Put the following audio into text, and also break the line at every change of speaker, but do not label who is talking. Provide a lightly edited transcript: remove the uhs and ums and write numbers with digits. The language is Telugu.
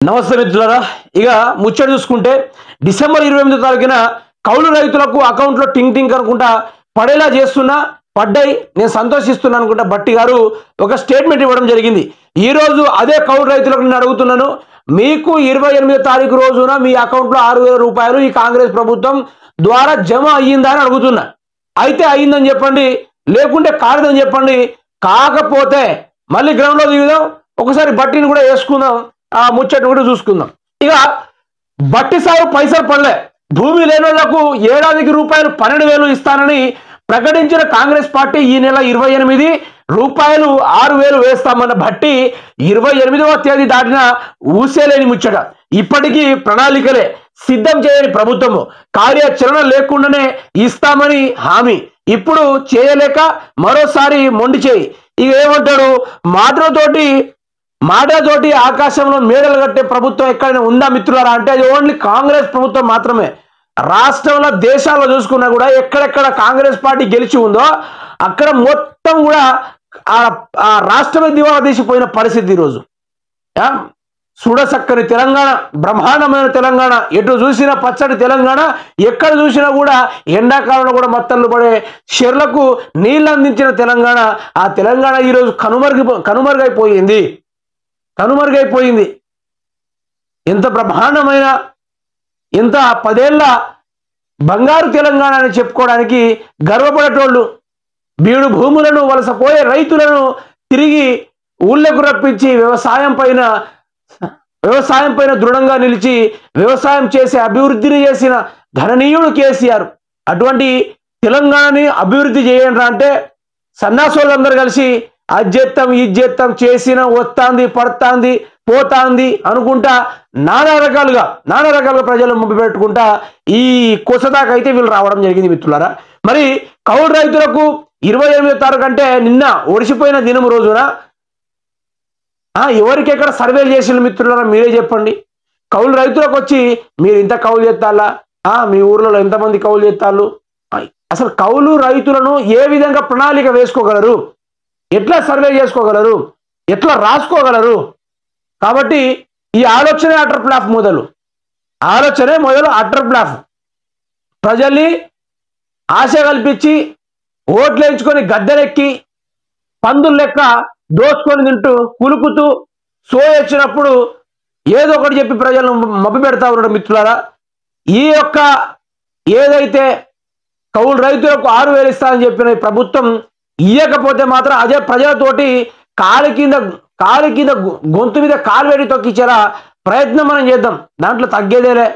నమస్తే మిత్రులారా. ఇక ముచ్చట చూసుకుంటే డిసెంబర్ 28వ తారీఖున కౌలు రైతులకు అకౌంట్లో టింగ్ టింగ్ అనుకుంటా పడేలా చేస్తున్నా పడ్డాయి, నేను సంతోషిస్తున్నాను అనుకుంటా బట్టి గారు ఒక స్టేట్మెంట్ ఇవ్వడం జరిగింది. ఈ రోజు అదే కౌలు రైతులకు నేను అడుగుతున్నాను, మీకు 28వ తారీఖు రోజున మీ అకౌంట్లో 6,000 రూపాయలు ఈ కాంగ్రెస్ ప్రభుత్వం ద్వారా జమ అయ్యిందా అని అడుగుతున్నా. అయితే అయ్యిందని చెప్పండి, లేకుంటే కాలేదని చెప్పండి. కాకపోతే మళ్ళీ గ్రౌండ్లో దిగుదాం, ఒకసారి బట్టిని కూడా వేసుకుందాం, ఆ ముచ్చట కూడా చూసుకుందాం. ఇక బట్టి సాగు పైసలు పడలే, భూమి లేని వాళ్లకు ఏడాదికి రూపాయలు 12,000 ఇస్తానని ప్రకటించిన కాంగ్రెస్ పార్టీ ఈ నెల 28 రూపాయలు 6,000 వేస్తామన్న బట్టి 28వ తేదీ దాటిన ఊసేలేని ముచ్చట. ఇప్పటికీ ప్రణాళికలే సిద్ధం చేయని ప్రభుత్వము, కార్యాచరణ లేకుండానే ఇస్తామని హామీ, ఇప్పుడు చేయలేక మరోసారి మొండి చేయి. ఇక ఏమంటాడు, మాటలతోటి ఆకాశంలో మేడలు కట్టే ప్రభుత్వం ఎక్కడైనా ఉందా మిత్రులారా అంటే అది ఓన్లీ కాంగ్రెస్ ప్రభుత్వం మాత్రమే. రాష్ట్రంలో దేశాల్లో చూసుకున్నా కూడా ఎక్కడెక్కడ కాంగ్రెస్ పార్టీ గెలిచి ఉందో అక్కడ మొత్తం కూడా ఆ రాష్ట్రమే దివాలా తీసిపోయిన పరిస్థితి ఈరోజు. చూడసక్కని తెలంగాణ, బ్రహ్మాండమైన తెలంగాణ, ఎటు చూసినా పచ్చడి తెలంగాణ, ఎక్కడ చూసినా కూడా ఎండాకాలంలో కూడా మత్తళ్ళు పడే చెర్లకు నీళ్ళు అందించిన తెలంగాణ. ఆ తెలంగాణ ఈరోజు కనుమరుగైపోయింది. ఎంత బ్రహ్మాండమైన, ఎంత 10 ఏళ్ల బంగారు తెలంగాణ అని చెప్పుకోవడానికి గర్వపడేటోళ్ళు బీడు భూములను వలసపోయే రైతులను తిరిగి ఊళ్ళకు రప్పించి వ్యవసాయం పైన దృఢంగా నిలిచి వ్యవసాయం చేసి అభివృద్ధిని చేసిన ఘననీయుడు కేసీఆర్. అటువంటి తెలంగాణని అభివృద్ధి చేయండి అంటే సన్నాసోళ్ళందరూ కలిసి అది చేస్తాం ఇది చేస్తాం, చేసిన వస్తాంది పడుతుంది పోతాంది అనుకుంటా నానా రకాలుగా ప్రజలు ముందు పెట్టుకుంటా ఈ కొసదాకా అయితే వీళ్ళు రావడం జరిగింది మిత్రులారా. మరి కౌలు రైతులకు 28వ తారీఖు అంటే నిన్న ఒడిసిపోయిన దినం రోజున ఎవరికెక్కడ సర్వేలు చేసిన మిత్రులారా మీరే చెప్పండి. కౌలు రైతులకు వచ్చి మీరు ఇంత కౌలు చేస్తాలా, మీ ఊర్లలో ఎంతమంది కౌలు చేస్తాళ్ళు, అసలు కౌలు రైతులను ఏ విధంగా ప్రణాళిక వేసుకోగలరు, ఎట్లా సర్వే చేసుకోగలరు, ఎట్లా రాసుకోగలరు? కాబట్టి ఈ ఆలోచనే అటర్ ఫ్లాప్ మొదలు అటర్ ఫ్లాప్. ప్రజల్ని ఆశ కల్పించి ఓట్లు వేయించుకొని గద్దెనెక్కి పందులు లెక్క దోచుకొని తింటూ కులుకుతూ సో వచ్చినప్పుడు ఏదో ఒకటి చెప్పి ప్రజలను మభ్య పెడతా ఉన్నాడు మిత్రులారా. ఈ యొక్క ఏదైతే కౌలు రైతులకు 6,000 ఇస్తానని చెప్పిన ప్రభుత్వం ఇయ్యకపోతే మాత్రం అదే ప్రజలతోటి కాలి కింద గొంతు మీద కాలు పెట్టి తొక్కిచ్చేలా ప్రయత్నం మనం చేద్దాం, దాంట్లో తగ్గేదేలే.